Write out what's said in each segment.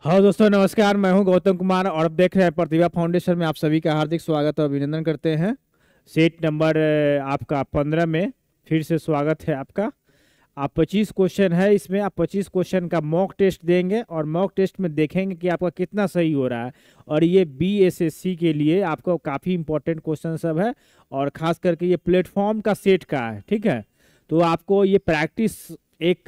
हाँ दोस्तों, नमस्कार। मैं हूं गौतम कुमार और आप देख रहे हैं प्रतिभा फाउंडेशन में। आप सभी का हार्दिक स्वागत और अभिनंदन करते हैं। सेट नंबर आपका 15 में फिर से स्वागत है आपका। आप 25 क्वेश्चन है इसमें। आप 25 क्वेश्चन का मॉक टेस्ट देंगे और मॉक टेस्ट में देखेंगे कि आपका कितना सही हो रहा है। और ये बीएसएससी के लिए आपको काफ़ी इंपॉर्टेंट क्वेश्चन सब है और खास करके ये प्लेटफॉर्म का सेट का है, ठीक है। तो आपको ये प्रैक्टिस एक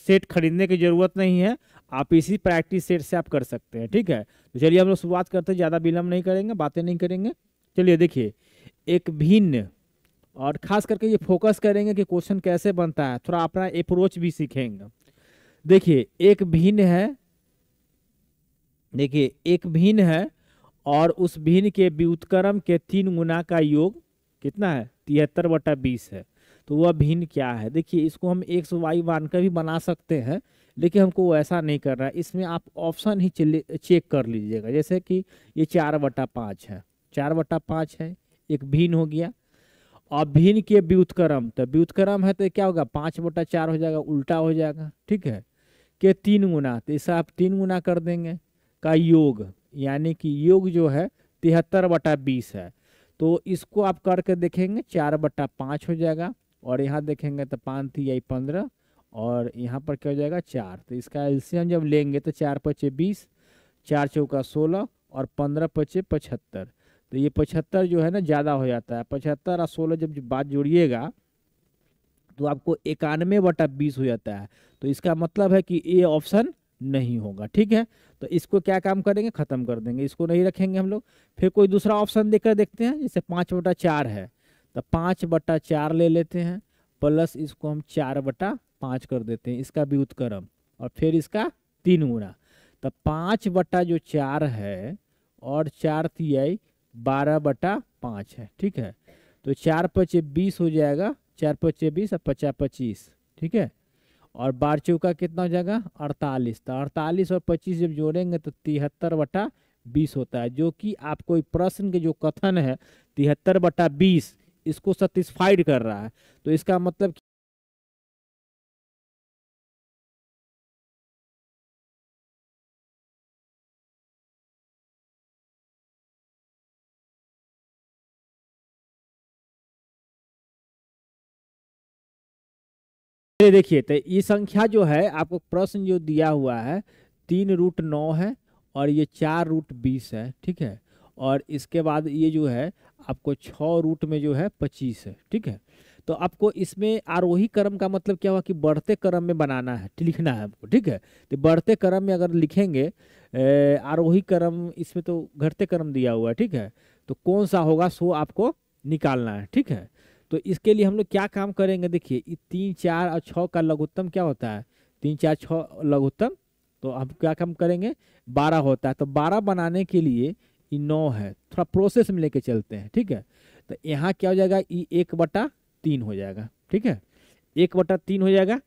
सेट खरीदने की ज़रूरत नहीं है। आप इसी प्रैक्टिस सेट से आप कर सकते हैं, ठीक है। तो चलिए हम लोग शुरुआत करते हैं, ज़्यादा विलम्ब नहीं करेंगे, बातें नहीं करेंगे। चलिए देखिए, एक भिन्न और खास करके ये फोकस करेंगे कि क्वेश्चन कैसे बनता है, थोड़ा अपना अप्रोच भी सीखेंगे। देखिए एक भिन्न है, देखिए एक भिन्न है और उस भिन्न के व्युत्क्रम के 3 गुना का योग कितना है? 73/20 है। तो वह भिन्न क्या है? देखिए इसको हम एक्स वाई मानकर भी बना सकते हैं, लेकिन हमको वैसा नहीं करना है। इसमें आप ऑप्शन ही चेक कर लीजिएगा। जैसे कि ये 4/5 है, 4/5 है, एक भिन्न हो गया। और भिन्न के व्युत्क्रम, तो व्युत्क्रम है तो क्या होगा? 5/4 हो जाएगा, उल्टा हो जाएगा, ठीक है। के 3 गुना, तो इसे आप 3 गुना कर देंगे का योग, यानी कि योग जो है 73/20 है। तो इसको आप करके देखेंगे, 4/5 हो जाएगा। और यहाँ देखेंगे तो 5 3 15 और यहाँ पर क्या हो जाएगा? 4। तो इसका एलसीएम जब लेंगे तो 4×5 = 20, 4×4 = 16 और 15×5 = 75। तो ये 75 जो है ना ज़्यादा हो जाता है। 75 और 16 जब बात जोड़िएगा तो आपको 91/20 हो जाता है। तो इसका मतलब है कि ये ऑप्शन नहीं होगा, ठीक है। तो इसको क्या काम करेंगे? खत्म कर देंगे, इसको नहीं रखेंगे हम लोग। फिर कोई दूसरा ऑप्शन देकर देखते हैं, जैसे 5/4 है तो 5/4 ले लेते हैं, प्लस इसको हम 4/5 कर देते हैं, इसका व्युत्क्रम, और फिर इसका 3 गुना। तो 5/4 है और 4×3 = 12/5 है, ठीक है। तो 4×5 = 20 हो जाएगा, 4×5 = 20 और 50×25, ठीक है। और 12×4 कितना हो जाएगा? 48। तो 48 और 25 जब जोड़ेंगे तो 73/20 होता है, जो कि आपको प्रश्न के जो कथन है 73/20 इसको सेटिस्फाइड कर रहा है। तो इसका मतलब ये देखिए, तो ये संख्या जो है आपको प्रश्न जो दिया हुआ है 3√9 है और ये 4√20 है, ठीक है। और इसके बाद ये जो है आपको 6 रूट में जो है 25 है, ठीक है। तो आपको इसमें आरोही क्रम का मतलब क्या हुआ कि बढ़ते क्रम में बनाना है, लिखना है हमको, ठीक है। तो बढ़ते क्रम में अगर लिखेंगे आरोही क्रम, इसमें तो घटते क्रम दिया हुआ है, ठीक है। तो कौन सा होगा सो आपको निकालना है, ठीक है। तो इसके लिए हम लोग क्या काम करेंगे? देखिए 3 4 और 6 का लघुत्तम क्या होता है? 3 4 6 लघुत्तम। तो हम क्या काम करेंगे? 12 होता है। तो 12 बनाने के लिए ये 9 है, थोड़ा प्रोसेस में लेके चलते हैं, ठीक है। तो यहाँ क्या हो जाएगा? ये 1/3 हो जाएगा, ठीक है। 1/3 हो जाएगा।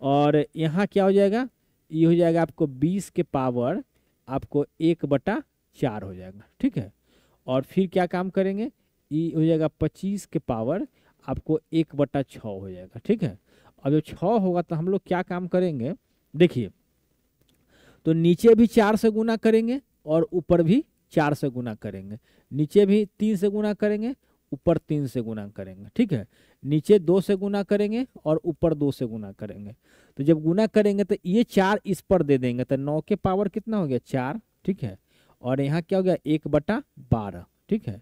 और यहाँ क्या हो जाएगा? ये हो जाएगा आपको 20 के पावर आपको 1/4 हो जाएगा, ठीक है। और फिर क्या काम करेंगे? ये हो जाएगा 25 के पावर आपको 1/6 हो जाएगा, ठीक है। अब जब 6 होगा तो हम लोग क्या काम करेंगे? देखिए, तो नीचे भी 4 से गुना करेंगे और ऊपर भी 4 से गुना करेंगे। नीचे भी 3 से गुना करेंगे, ऊपर 3 से गुना करेंगे, ठीक है। नीचे 2 से गुना करेंगे और ऊपर 2 से गुना करेंगे। तो जब गुना करेंगे तो ये 4 इस पर दे देंगे, तो 9 के पावर कितना हो गया? 4, ठीक है। और यहाँ क्या हो गया? 1/12, ठीक है।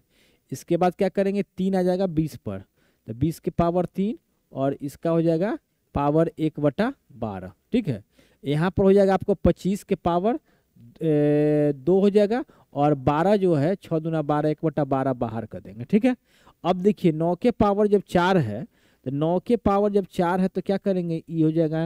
इसके बाद क्या करेंगे? 3 आ जाएगा 20 पर, तो 20 के पावर 3 और इसका हो जाएगा पावर 1/12, ठीक है। यहाँ पर हो जाएगा आपको 25 के पावर 2 हो जाएगा। और 12 जो है 6 दूना 12, 1/12 बाहर कर देंगे, ठीक है। अब देखिए 9 के पावर जब 4 है, तो 9 के पावर जब 4 है तो क्या करेंगे? ये हो जाएगा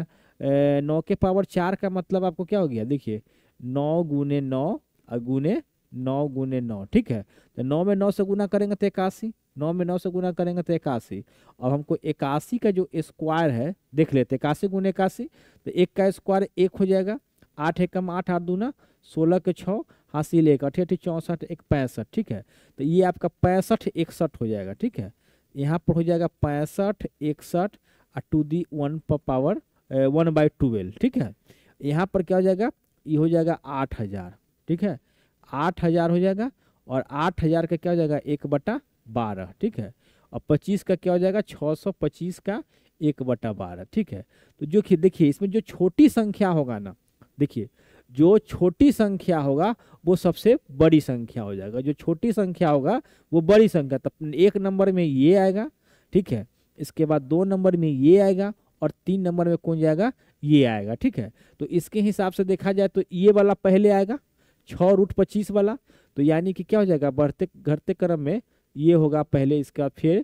9 के पावर 4 का मतलब आपको क्या हो गया? देखिए 9 × 9 और गुने 9 × 9, ठीक है। तो 9 में 9 से गुना करेंगे तो 81, 9 में 9 से गुना करेंगे तो 81। अब हमको 81 का जो स्क्वायर है देख लेते, 81 × 81, तो 1 का स्क्वायर 1 हो जाएगा। 8 एकम 8, 8 दूना 16 के 6, हासिल 1, 8 8 64, 1 65, ठीक है। तो ये आपका 65 61 हो जाएगा, ठीक है। यहाँ पर हो जाएगा 65 61 और टू दी 1 पर पावर 1/12, ठीक है। यहाँ पर क्या हो जाएगा? ये हो जाएगा 8,000, ठीक है, 8,000 हो जाएगा। और 8,000 का क्या हो जाएगा 1/12, ठीक है। और 25 का क्या हो जाएगा 625 का 1/12, ठीक है। तो जो देखिए इसमें जो छोटी संख्या होगा ना, देखिए जो छोटी संख्या होगा वो सबसे बड़ी संख्या हो जाएगा, जो छोटी संख्या होगा वो बड़ी संख्या। तब 1 नंबर में ये आएगा, ठीक है, इसके बाद 2 नंबर में ये आएगा और 3 नंबर में कौन जाएगा, ये आएगा, ठीक है। तो इसके हिसाब से देखा जाए तो ये वाला पहले आएगा 6√25 वाला, तो यानी कि क्या हो जाएगा बढ़ते घटते क्रम में ये होगा पहले, इसके बाद फिर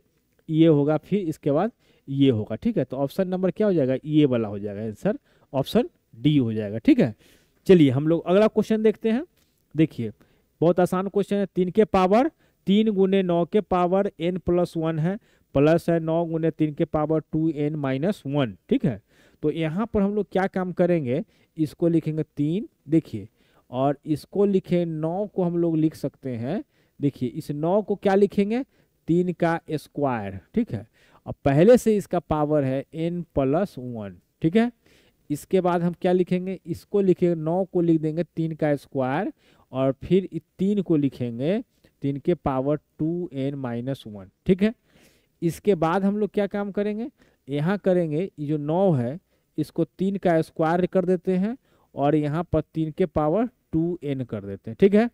ये होगा, फिर इसके बाद ये होगा, ठीक है। तो ऑप्शन नंबर क्या हो जाएगा, ये वाला हो जाएगा आंसर, ऑप्शन डी हो जाएगा, ठीक है। चलिए हम लोग अगला क्वेश्चन देखते हैं। देखिए बहुत आसान क्वेश्चन है। 3 के पावर 3 गुने 9 के पावर n+1 है, प्लस है 9 गुने 3 के पावर 2n-1, ठीक है। तो यहाँ पर हम लोग क्या काम करेंगे, इसको लिखेंगे 3, देखिए, और इसको लिखे 9 को हम लोग लिख सकते हैं, देखिए इस 9 को क्या लिखेंगे 3 का स्क्वायर, ठीक है। अब पहले से इसका पावर है n+1, ठीक है। इसके बाद हम क्या लिखेंगे, इसको लिखेंगे 9 को लिख देंगे 3 का स्क्वायर, और फिर 3 को लिखेंगे 3 के पावर 2n-1, ठीक है। इसके बाद हम लोग क्या काम करेंगे, यहाँ करेंगे ये जो 9 है इसको 3 का स्क्वायर कर देते हैं, और यहाँ पर 3 के पावर 2n कर देते हैं, ठीक है।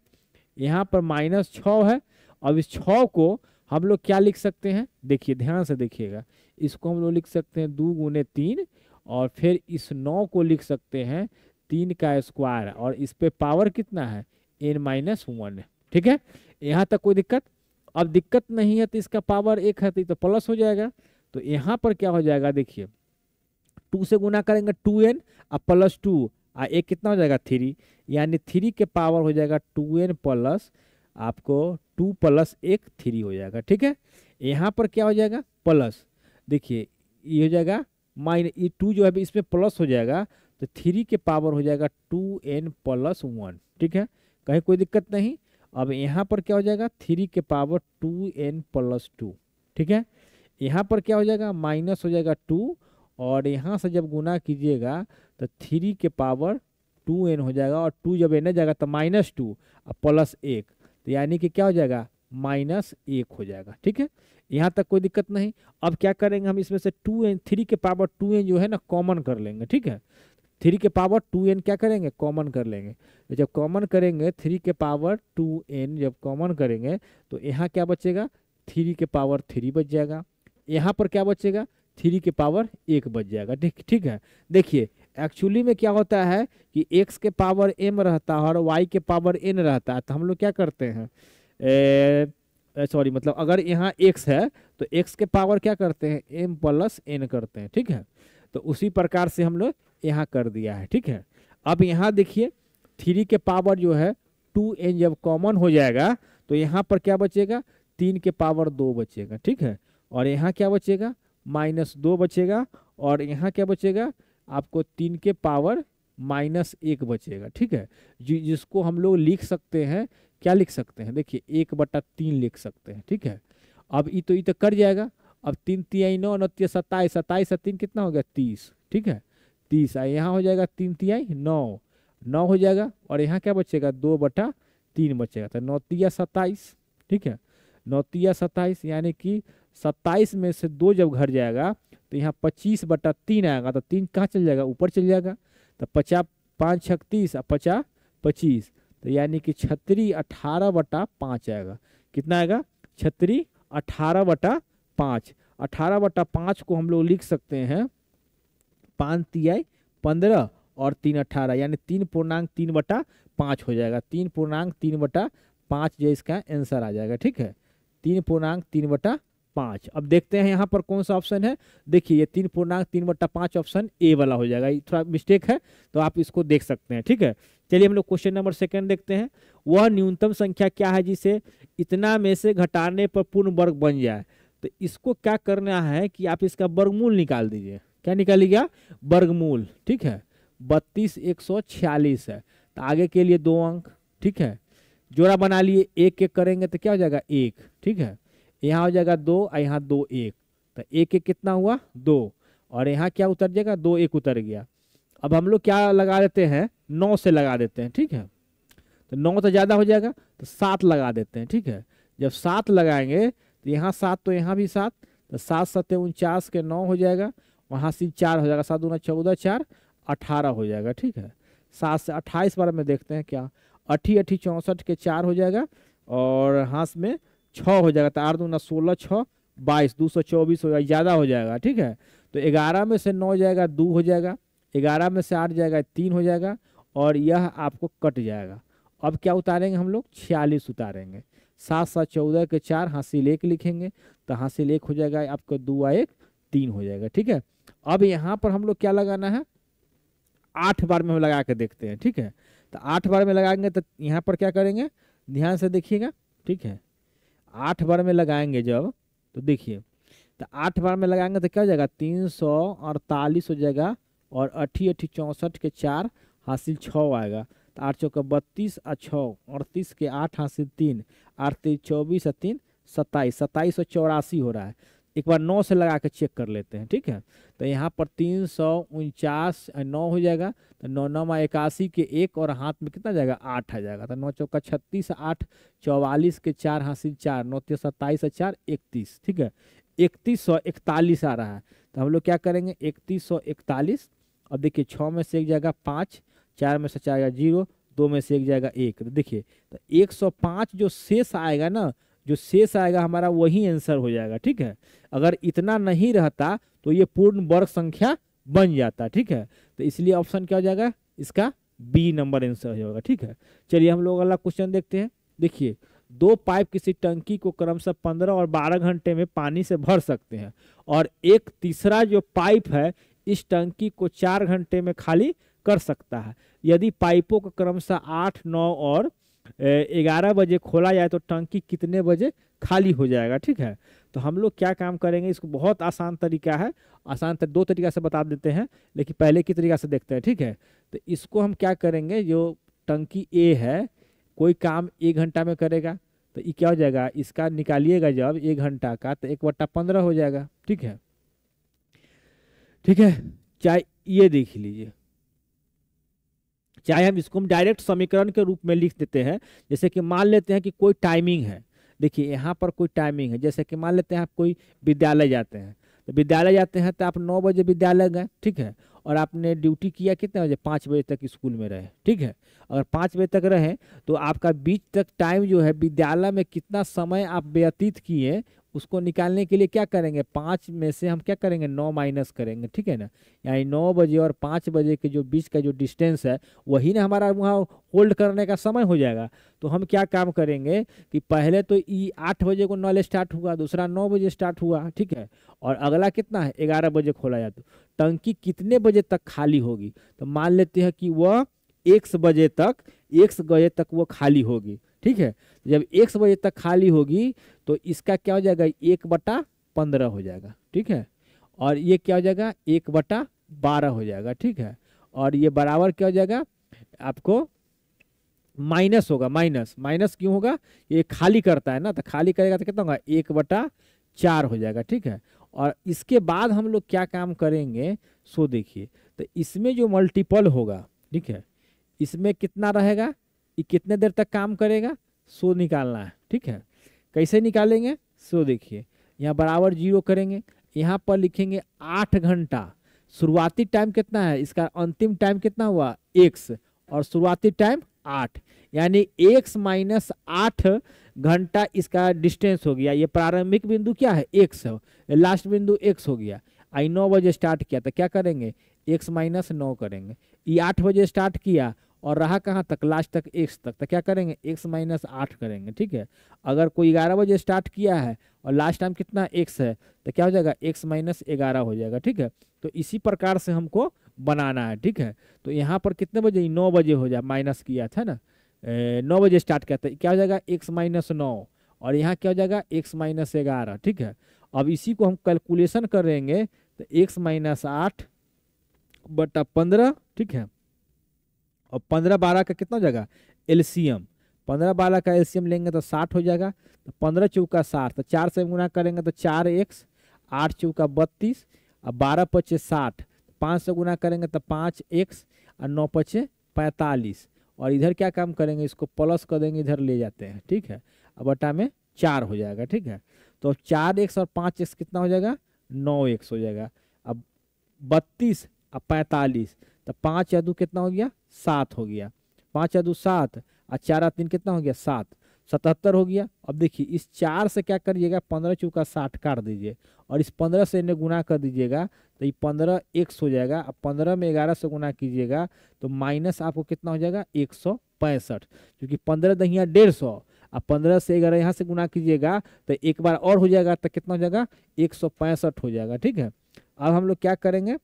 यहाँ पर -6 है। अब इस 6 को हम लोग क्या लिख सकते हैं, देखिए ध्यान से देखिएगा, इसको हम लोग लिख सकते हैं 2 गुने 3, और फिर इस 9 को लिख सकते हैं 3 का स्क्वायर, और इस पे पावर कितना है n-1 है, ठीक है। यहाँ तक कोई दिक्कत, अब दिक्कत नहीं है तो इसका पावर 1 है तो प्लस हो जाएगा। तो यहाँ पर क्या हो जाएगा, देखिए 2 से गुना करेंगे 2n और +2, और एक कितना हो जाएगा 3, यानी 3 के पावर हो जाएगा 2n प्लस आपको 2 + 1 3 हो जाएगा, ठीक है। यहाँ पर क्या हो जाएगा प्लस, देखिए ये हो जाएगा ये 2 जो है इसमें प्लस हो जाएगा, तो 3 के पावर हो जाएगा 2n+1, ठीक है, कहीं कोई दिक्कत नहीं। अब यहाँ पर क्या हो जाएगा 3 के पावर 2n+2, ठीक है। यहाँ पर क्या हो जाएगा माइनस हो जाएगा 2, और यहाँ से जब गुना कीजिएगा तो 3 के पावर 2n हो जाएगा, और 2 जब n जाएगा तो -2 और +1, तो यानी कि क्या हो जाएगा -1 हो जाएगा, ठीक है। यहाँ तक कोई दिक्कत नहीं। अब क्या करेंगे हम इसमें से 3 के पावर 2n जो है ना कॉमन कर लेंगे, ठीक है। 3 के पावर 2n क्या करेंगे कॉमन कर लेंगे, तो जब कॉमन करेंगे 3 के पावर 2n जब कॉमन करेंगे तो यहाँ क्या बचेगा 3 के पावर 3 बच जाएगा, यहाँ पर क्या बचेगा 3 के पावर 1 बच जाएगा, ठीक है। देखिए एक्चुअली में क्या होता है कि x के पावर m रहता है और y के पावर n रहता है, तो हम लोग क्या करते हैं सॉरी मतलब अगर यहाँ x है तो x के पावर क्या करते हैं m+n करते हैं, ठीक है। तो उसी प्रकार से हम लोग यहाँ कर दिया है, ठीक है। अब यहाँ देखिए 3 के पावर जो है 2n जब कॉमन हो जाएगा तो यहाँ पर क्या बचेगा 3 के पावर 2 बचेगा, ठीक है। और यहाँ क्या बचेगा -2 बचेगा, और यहाँ क्या बचेगा आपको 3 के पावर -1 बचेगा, ठीक है। जिसको हम लोग लिख सकते हैं, क्या लिख सकते हैं देखिए 1/3 लिख सकते हैं, ठीक है। अब ये तो कर जाएगा। अब 3 तिहाई 9 9 27, 27 3 कितना हो गया 30, ठीक है 30, यहाँ हो जाएगा 3 तिहाई 9 हो जाएगा, और यहाँ क्या बचेगा 2/3 बचेगा, तो 9 तिया 27, ठीक है 9 तिया 27, यानी कि 27 में से 2 जब घर जाएगा तो यहाँ 25/3 आएगा, तो 3 कहाँ चल जाएगा ऊपर चल जाएगा, तो 50 5 36 और 50 25, तो यानी कि 36 18/5 आएगा। कितना आएगा 36 18/5, 18/5 को हम लोग लिख सकते हैं 5 तिहाई 15 और 3 18, यानी 3.3/5 हो जाएगा, 3.3/5 जो इसका आंसर आ जाएगा, ठीक है 3.3/5। अब देखते हैं यहाँ पर कौन सा ऑप्शन है, देखिए ये 3.3/5 ऑप्शन ए वाला हो जाएगा, थोड़ा मिस्टेक है तो आप इसको देख सकते हैं, ठीक है। चलिए हम लोग क्वेश्चन नंबर 2 देखते हैं। वह न्यूनतम संख्या क्या है जिसे इतना में से घटाने पर पूर्ण वर्ग बन जाए, तो इसको क्या करना है कि आप इसका वर्गमूल निकाल दीजिए। क्या निकालिएगा वर्गमूल, ठीक है 32 146 है, तो आगे के लिए 2 अंक, ठीक है जोड़ा बना लिए, 1 1 करेंगे तो क्या हो जाएगा 1, ठीक है यहाँ हो जाएगा 2 और यहाँ 2 1, तो 1 1 कितना हुआ 2, और यहाँ क्या उतर जाएगा 2 1 उतर गया। अब हम लोग क्या लगा देते हैं, 9 से लगा देते हैं, ठीक है। तो 9 तो ज़्यादा हो जाएगा, तो 7 लगा देते हैं, ठीक है। जब 7 लगाएंगे तो यहाँ 7 तो यहाँ भी 7, तो 7 7 49 के 9 हो जाएगा, वहाँ से 4 हो जाएगा, 7 दूना 14, 4 18 हो जाएगा, ठीक है। 7 से 28 बार में देखते हैं क्या, 8 8 64 के 4 हो जाएगा, और हाथ में 6 हो जाएगा, तो 8 दूना 16, 6 22, 224 हो जाएगा, ज़्यादा हो जाएगा, ठीक है। तो 11 में से 9 जाएगा 2 हो जाएगा, 11 में से 8 जाएगा 3 हो जाएगा, और यह आपको कट जाएगा। अब क्या उतारेंगे हम लोग, 46 उतारेंगे। 7 7 14 के 4 हासिल 1 लिखेंगे, तो हासिल 1 हो जाएगा आपको, 2 1 3 हो जाएगा, ठीक है। अब यहाँ पर हम लोग क्या लगाना है, 8 बार में हम लगा के देखते हैं, ठीक है। तो 8 बार में लगाएंगे तो यहाँ पर क्या करेंगे, ध्यान से देखिएगा, ठीक है। 8 बार में लगाएंगे जब, तो देखिए, तो 8 बार में लगाएंगे तो क्या हो जाएगा, 348 हो जाएगा, और 8 8 64 के 4 हासिल 6 आएगा, तो 8 चौका 32 और 6 38 के 8 हासिल 3, 8 3 24 और 3 27, 2784 हो रहा है। एक बार 9 से लगा के चेक कर लेते हैं, ठीक है। तो यहाँ पर 349 9 हो जाएगा, तो 9 9 81 के 1, और हाथ में कितना जाएगा, 8 आ जाएगा, तो 9 चौका 36, 8 44 के 4 हासिल 4, 9 3 27 और 4 31, ठीक है। 3141 आ रहा है, तो हम लोग क्या करेंगे, 3141। अब देखिए 6 में से एक जाएगा 5, 4 में से 4 जाएगा 0, 2 में से एक जाएगा 1, तो देखिए तो 105 जो शेष आएगा ना, जो शेष आएगा हमारा वही आंसर हो जाएगा, ठीक है। अगर इतना नहीं रहता तो ये पूर्ण वर्ग संख्या बन जाता, ठीक है। तो इसलिए ऑप्शन क्या हो जाएगा, इसका बी नंबर आंसर हो जाएगा, ठीक है। चलिए हम लोग अगला क्वेश्चन देखते हैं। देखिए, 2 पाइप किसी टंकी को क्रमशः 15 और 12 घंटे में पानी से भर सकते हैं, और एक तीसरा जो पाइप है इस टंकी को 4 घंटे में खाली कर सकता है। यदि पाइपों को क्रमशः 8 9 और 11 बजे खोला जाए तो टंकी कितने बजे खाली हो जाएगा, ठीक है। तो हम लोग क्या काम करेंगे, इसको बहुत आसान तरीका है, दो तरीका से बता देते हैं, लेकिन पहले की तरीका से देखते हैं, ठीक है। तो इसको हम क्या करेंगे, जो टंकी ए है कोई काम 1 घंटा में करेगा, तो ये क्या हो जाएगा, इसका निकालिएगा जब 1 घंटा का, तो 1/15 हो जाएगा, ठीक है, ठीक है। चाहे ये देख लीजिए, चाहे हम इसको डायरेक्ट समीकरण के रूप में लिख देते हैं। जैसे कि मान लेते हैं कि कोई टाइमिंग है, देखिए यहाँ पर कोई टाइमिंग है, जैसे कि मान लेते हैं आप कोई विद्यालय जाते हैं, तो विद्यालय जाते हैं तो आप 9 बजे विद्यालय गए, ठीक है, और आपने ड्यूटी किया कितने बजे, 5 बजे तक स्कूल में रहे, ठीक है। अगर 5 बजे तक रहे तो आपका बीच तक टाइम जो है विद्यालय में कितना समय आप व्यतीत किए, उसको निकालने के लिए क्या करेंगे, 5 में से हम क्या करेंगे, 9 माइनस करेंगे, ठीक है ना। यानी 9 बजे और 5 बजे के जो बीच का जो डिस्टेंस है वही ना हमारा वहाँ होल्ड करने का समय हो जाएगा। तो हम क्या काम करेंगे कि पहले तो ई 8 बजे को नल स्टार्ट हुआ, दूसरा 9 बजे स्टार्ट हुआ, ठीक है, और अगला कितना है, 11 बजे खोला जाता। टंकी कितने बजे तक खाली होगी, तो मान लेते हैं कि वह 1 बजे तक वो खाली होगी, ठीक है। जब 1 बजे तक खाली होगी तो इसका क्या हो जाएगा, 1/15 हो जाएगा, ठीक है, और ये क्या हो जाएगा, 1/12 हो जाएगा, ठीक है, और ये बराबर क्या हो जाएगा आपको, माइनस होगा, माइनस क्यों होगा, ये खाली करता है ना, तो खाली करेगा तो कितना होगा, 1/4 हो जाएगा, ठीक है। और इसके बाद हम लोग क्या काम करेंगे, सो देखिए, तो इसमें जो मल्टीपल होगा, ठीक है, इसमें कितना रहेगा, ये कितने देर तक काम करेगा, सो निकालना है, ठीक है। कैसे निकालेंगे, सो देखिए, यहाँ बराबर 0 करेंगे, यहाँ पर लिखेंगे 8 घंटा। शुरुआती टाइम कितना है, इसका अंतिम टाइम कितना हुआ, x, और शुरुआती टाइम 8, यानी x - 8 घंटा इसका डिस्टेंस हो गया। ये प्रारंभिक बिंदु क्या है, x है, लास्ट बिंदु x हो गया। आई 9 बजे स्टार्ट किया तो क्या करेंगे, x - 9 करेंगे। ये 8 बजे स्टार्ट किया और रहा कहाँ तक, लास्ट तक x तक, तो क्या करेंगे, x - 8 करेंगे, ठीक है। अगर कोई 11 बजे स्टार्ट किया है और लास्ट टाइम कितना x है, तो क्या हो जाएगा, x - 11 हो जाएगा, ठीक है। तो इसी प्रकार से हमको बनाना है, ठीक है। तो यहाँ पर कितने बजे, 9 बजे हो जाए, माइनस किया था ना, 9 बजे स्टार्ट किया था, क्या हो जाएगा, x - 9, और यहाँ क्या हो जाएगा, x - 11, ठीक है। अब इसी को हम कैलकुलेशन करेंगे तो x - 8/15, ठीक है, और 15 12 का कितना हो जाएगा, एलसीएम, 15 12 का एलसीएम लेंगे तो 60 हो जाएगा। तो 15 चौका 60, तो 4 से गुना करेंगे तो 4x, 8 चौका 32, और 12 × 5 = 60, 5 से गुना करेंगे तो 5x और 9 पचे 45, और इधर क्या काम करेंगे, इसको प्लस कर देंगे, इधर ले जाते हैं, ठीक है। अब बटा में 4 हो जाएगा, ठीक है। तो 4x और 5x कितना हो जाएगा, 9x हो जाएगा। अब 32 और 45, तो 5 या 2 कितना हो गया, 7 हो गया। 5 या 2 7 और 4 और 3 कितना हो गया, 7, 77 हो गया। अब देखिए इस 4 से क्या करिएगा, 15 चौका 60 काट दीजिए, और इस 15 से इन्हें गुना कर दीजिएगा, तो ये 15x हो जाएगा। अब 15 में 11 से गुना कीजिएगा तो माइनस आपको कितना हो जाएगा, 165, क्योंकि 15 दहिया 150, अब 15 से 11 यहाँ से गुना कीजिएगा तो एक बार और हो जाएगा, तो कितना हो जाएगा, 165 हो जाएगा, ठीक है। अब हम लोग क्या करेंगे,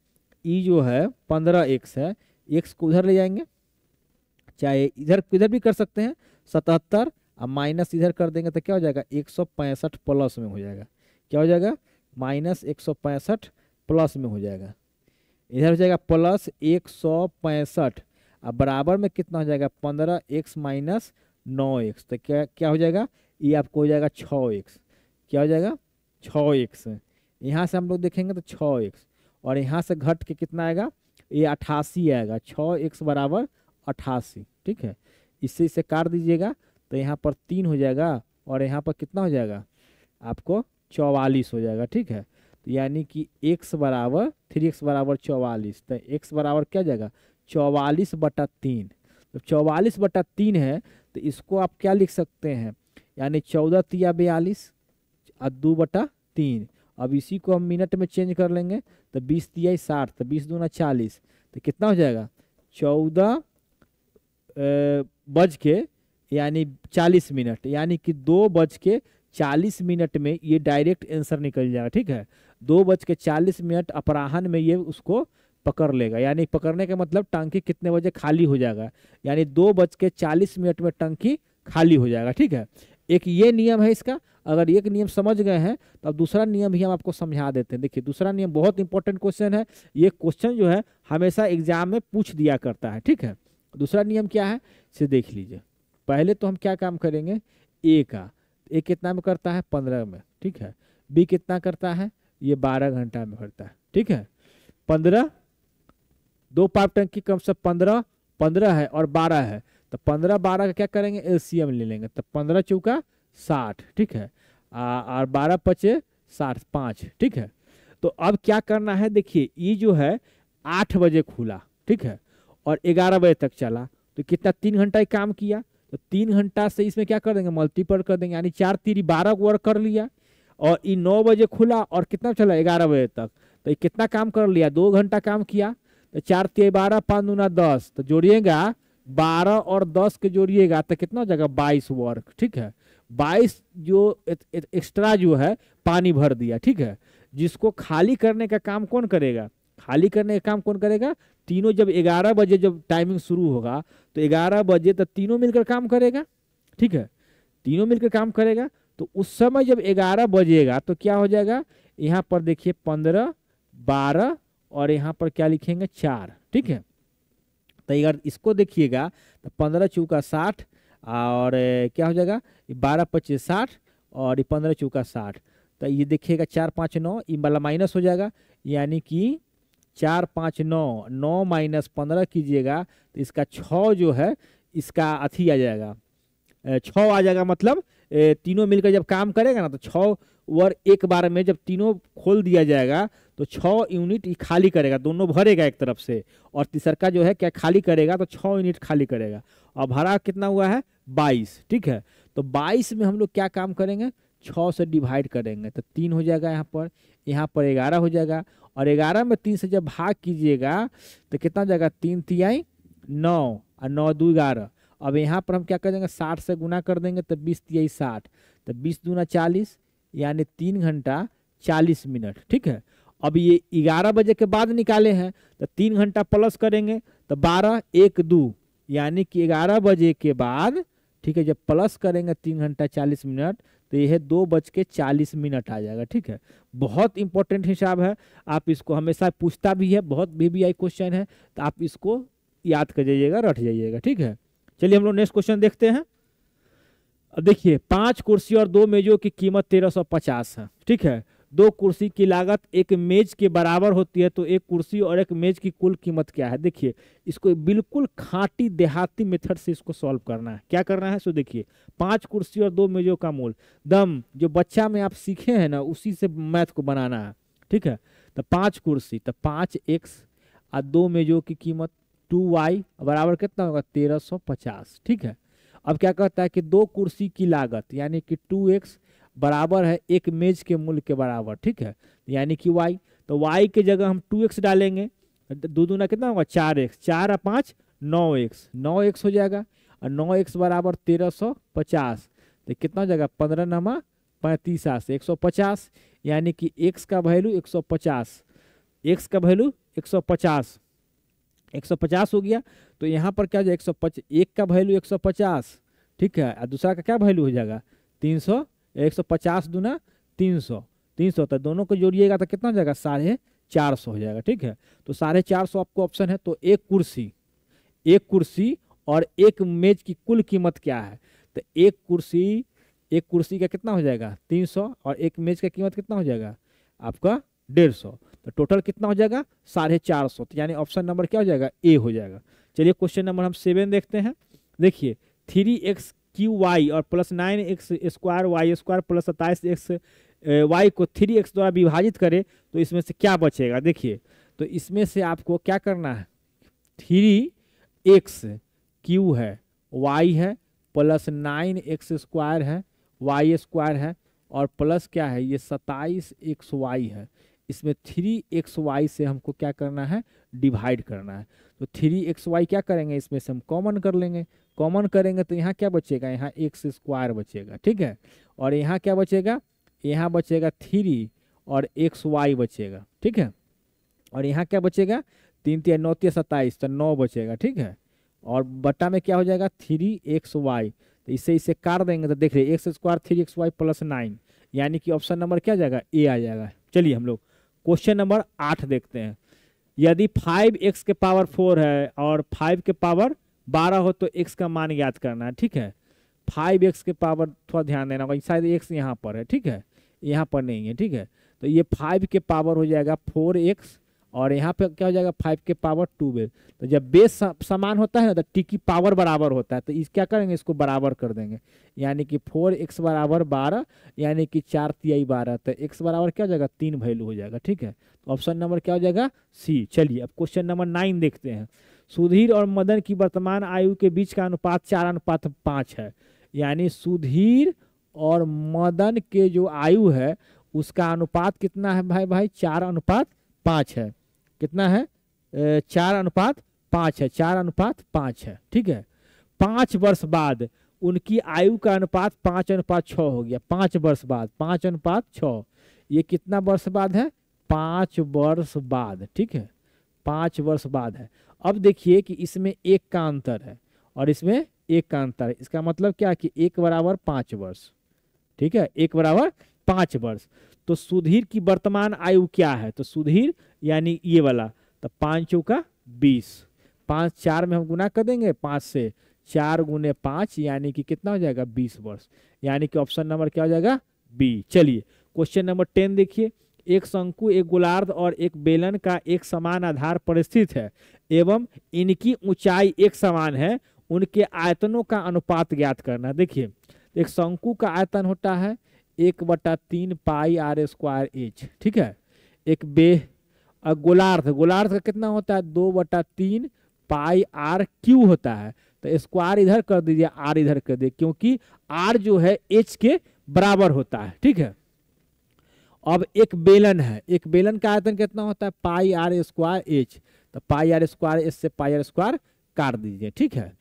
ई जो है 15x है, x को उधर ले जाएंगे, चाहे इधर इधर भी कर सकते हैं, 77 अब माइनस इधर कर देंगे तो क्या हो जाएगा, 165 प्लस में हो जाएगा। क्या हो जाएगा, माइनस 165 प्लस में हो जाएगा। इधर हो जाएगा प्लस 165, अब बराबर में कितना हो जाएगा, 15x माइनस 9x, तो क्या क्या हो जाएगा, ये आपको हो जाएगा 6x। क्या हो जाएगा, 6x। यहाँ से हम लोग देखेंगे तो 6x, और यहाँ से घट के कितना आएगा, ये 88 आएगा। 6x बराबर 88, ठीक है। इससे इसे काट दीजिएगा तो यहाँ पर 3 हो जाएगा, और यहाँ पर कितना हो जाएगा, आपको 44 हो जाएगा, ठीक है। तो यानी कि x बराबर 3x बराबर 44, तो x बराबर क्या हो जाएगा, 44/3। तो 44/3 है, तो इसको आप क्या लिख सकते हैं, यानी 14 तिया 42 और 2/3। अब इसी को हम मिनट में चेंज कर लेंगे, तो 20 तिया 60, तो 20 दूना 40, तो कितना हो जाएगा, 14 बज के यानी 40 मिनट, यानी कि 2:40 में ये डायरेक्ट आंसर निकल जाएगा, ठीक है। 2:40 अपराह्न में ये उसको पकड़ लेगा, यानी पकड़ने का मतलब टंकी कितने बजे खाली हो जाएगा, यानी 2:40 में टंकी खाली हो जाएगा, ठीक है। एक ये नियम है इसका। अगर एक नियम समझ गए हैं तो अब दूसरा नियम भी हम आपको समझा देते हैं। देखिए दूसरा नियम बहुत इंपॉर्टेंट क्वेश्चन है, ये क्वेश्चन जो है हमेशा एग्जाम में पूछ दिया करता है, ठीक है। दूसरा नियम क्या है इसे देख लीजिए। पहले तो हम क्या काम करेंगे, ए का, ए कितना में करता है, 15 में, ठीक है। बी कितना करता है, ये 12 घंटा में करता है, ठीक है। 15 2 पाइप टंकी कम से 15 है और 12 है, तो 15-12 का क्या करेंगे, एलसीएम ले लेंगे, तो 15 चौका 60, ठीक है, और 12 पचे 60 5, ठीक है। तो अब क्या करना है, देखिए ये जो है 8 बजे खुला, ठीक है, और 11 बजे तक चला, तो कितना 3 घंटा ही काम किया, तो 3 घंटा से इसमें क्या कर देंगे, मल्टीपल कर देंगे, यानी 4 3 12 को वर्क कर लिया। और ये 9 बजे खुला और कितना चला 11 बजे तक, तो ये कितना काम कर लिया, 2 घंटा काम किया। तो 4 3 12 5 दूना 10, तो जोड़िएगा 12 और 10 के जोड़िएगा तो कितना हो जाएगा, 22 वर्क, ठीक है। 22 जो एक्स्ट्रा जो है पानी भर दिया, ठीक है। जिसको खाली करने का काम कौन करेगा, खाली करने का काम कौन करेगा, तीनों जब 11 बजे जब टाइमिंग शुरू होगा तो 11 बजे तक तीनों मिलकर काम करेगा, ठीक है। तीनों मिलकर काम करेगा, तो उस समय जब 11 बजेगा तो क्या हो जाएगा, यहाँ पर देखिए 15 12 और यहाँ पर क्या लिखेंगे 4, ठीक है। तो अगर इसको देखिएगा तो 15 चौका 60 और क्या हो जाएगा, 12 25 60 और 15 चौका 60, तो ये देखिएगा 4 5 9, ये वाला माइनस हो जाएगा, यानी कि 4 5 9 9 माइनस 15 कीजिएगा तो इसका 6 जो है इसका अथी आ जाएगा, 6 आ जाएगा, मतलब तीनों मिलकर जब काम करेगा ना तो 6 वर एक बार में जब तीनों खोल दिया जाएगा तो 6 यूनिट खाली करेगा, दोनों भरेगा एक तरफ से, और तीसरा जो है क्या खाली करेगा, तो 6 यूनिट खाली करेगा, और भरा कितना हुआ है 22, ठीक है। तो 22 में हम लोग क्या काम करेंगे, 6 से डिवाइड करेंगे, तो 3 हो जाएगा, यहाँ पर 11 हो जाएगा, और 11 में 3 से जब भाग कीजिएगा तो कितना हो जाएगा, 3 3 9 और 9 2 11। अब यहाँ पर हम क्या करेंगे, 60 से गुना कर देंगे तो 20 3 60, तो 20 दूना 40, यानी 3 घंटा 40 मिनट, ठीक है। अब ये 11 बजे के बाद निकाले हैं तो 3 घंटा प्लस करेंगे तो 12 1 2, यानी कि 11 बजे के बाद, ठीक है, जब प्लस करेंगे 3 घंटा 40 मिनट तो यह 2:40 आ जाएगा, ठीक है। बहुत इंपॉर्टेंट हिसाब है, आप इसको हमेशा पूछता भी है, बहुत VBI क्वेश्चन है, तो आप इसको याद कर जाइएगा, रट जाइएगा, ठीक है। चलिए हम लोग नेक्स्ट क्वेश्चन देखते हैं। अब देखिए 5 कुर्सी और 2 मेजों की कीमत 1350 है, ठीक है। दो कुर्सी की लागत एक मेज के बराबर होती है, तो एक कुर्सी और एक मेज की कुल कीमत क्या है। देखिए इसको बिल्कुल खाटी देहाती मेथड से इसको सॉल्व करना है। क्या करना है, सो देखिए 5 कुर्सी और 2 मेजों का मूल दम जो बच्चा में आप सीखे हैं ना, उसी से मैथ को बनाना है। ठीक है, तो 5 कुर्सी तो 5x और 2 मेजों की कीमत 2y बराबर कितना होगा 1350। ठीक है, अब क्या कहता है कि दो कुर्सी की लागत यानी कि 2x बराबर है एक मेज के मूल्य के बराबर। ठीक है, यानी कि y, तो y के जगह हम 2x डालेंगे, दो दूना कितना होगा 4x, 4 और 5 9x, 9x हो जाएगा, और 9x बराबर 1350, तो कितना हो जाएगा 15 नमा 35 से 150, यानी कि x का वैल्यू 150, x का वैल्यू 150, 150 हो गया। तो यहाँ पर क्या हो जाएगा 150, एक का वैल्यू 150, ठीक है, और दूसरा का क्या वैल्यू हो जाएगा 300, 150 दूना 300, 300 तो दोनों को जोड़िएगा तो कितना हो जाएगा 450 हो जाएगा। ठीक है, तो 450 आपको ऑप्शन है। तो एक कुर्सी और एक मेज की कुल कीमत क्या है, तो एक कुर्सी का कितना हो जाएगा 300 और एक मेज का कीमत कितना हो जाएगा आपका 150, तो टोटल कितना हो जाएगा 450, तो यानी ऑप्शन नंबर क्या हो जाएगा ए हो जाएगा। चलिए क्वेश्चन नंबर हम 7 देखते हैं। देखिए 3x क्यू वाई और plus 9x square y square plus 27x y को 3x द्वारा विभाजित करे तो इसमें से क्या बचेगा। देखिए तो इसमें से आपको क्या करना है, 3x क्यू है, y है, प्लस 9x स्क्वायर है, वाई स्क्वायर है, और प्लस क्या है ये 27xy है। इसमें 3xy से हमको क्या करना है डिवाइड करना है। तो 3xy क्या करेंगे, इसमें से हम कॉमन कर लेंगे, कॉमन करेंगे तो यहाँ क्या बचेगा, यहाँ x स्क्वायर बचेगा। ठीक है, और यहाँ क्या बचेगा, यहाँ बचेगा 3 और xy बचेगा। ठीक है, और यहाँ क्या बचेगा 3 3 9 3 27 तो 9 बचेगा। ठीक है, और बट्टा में क्या हो जाएगा 3xy, तो इसे काट देंगे तो देख रहे एक्स स्क्वायर 3xy प्लस 9, यानी कि ऑप्शन नंबर क्या जाएगा ए आ जाएगा। चलिए हम लोग क्वेश्चन नंबर 8 देखते हैं। यदि 5x के पावर 4 है और 5 के पावर 12 हो तो x का मान याद करना है। ठीक है, 5x के पावर थोड़ा ध्यान देना होगा, शायद x यहाँ पर है। ठीक है, यहाँ पर नहीं है। ठीक है, तो ये 5 के पावर हो जाएगा 4x, और यहाँ पे क्या हो जाएगा 5 के पावर 12। तो जब बेस समान होता है ना तो टी की पावर बराबर होता है, तो इस क्या करेंगे इसको बराबर कर देंगे, यानी कि 4x बराबर 12, यानी कि 4 तिहाई 12, तो x बराबर क्या हो जाएगा 3 वैल्यू हो जाएगा। ठीक है, तो ऑप्शन नंबर क्या हो जाएगा सी। चलिए अब क्वेश्चन नंबर 9 देखते हैं। सुधीर और मदन की वर्तमान आयु के बीच का अनुपात 4:5 है, यानी सुधीर और मदन के जो आयु है उसका अनुपात कितना है भाई 4:5 है। कितना है 4:5 है, 4:5 है। ठीक है, 5 वर्ष बाद उनकी आयु का अनुपात 5:6 हो गया। 5 वर्ष बाद 5:6, ये कितना वर्ष बाद है 5 वर्ष बाद। ठीक है, 5 वर्ष बाद है। अब देखिए कि इसमें 1 का अंतर है और इसमें 1 का अंतर है, इसका मतलब क्या कि 1 बराबर 5 वर्ष। ठीक है, 1 बराबर 5 वर्ष। तो सुधीर की वर्तमान आयु क्या है, तो सुधीर यानी ये वाला, तो 5 चौका 20, 5 4 में हम गुना कर देंगे 5 से, 4 गुने 5 यानी कि कितना हो जाएगा 20 वर्ष, यानी कि ऑप्शन नंबर क्या हो जाएगा बी। चलिए क्वेश्चन नंबर 10 देखिए। एक शंकु एक गोलार्ध और एक बेलन का एक समान आधार पर स्थित है एवं इनकी ऊंचाई एक समान है, उनके आयतनों का अनुपात ज्ञात करना। देखिए एक शंकु का आयतन होता है 1/3 पाई आर स्क्वायर एच। ठीक है, एक गोलार्ध का कितना होता है 2/3 पाई आर क्यू होता है, तो स्क्वायर इधर कर दीजिए, आर इधर कर दीजिए, क्योंकि आर जो है एच के बराबर होता है। ठीक है, अब एक बेलन है, एक बेलन का आयतन कितना होता है पाई आर स्क्वायर एच, तो पाई आर स्क्वायर एच से पाई आर स्क्वायर काट दीजिए। ठीक है,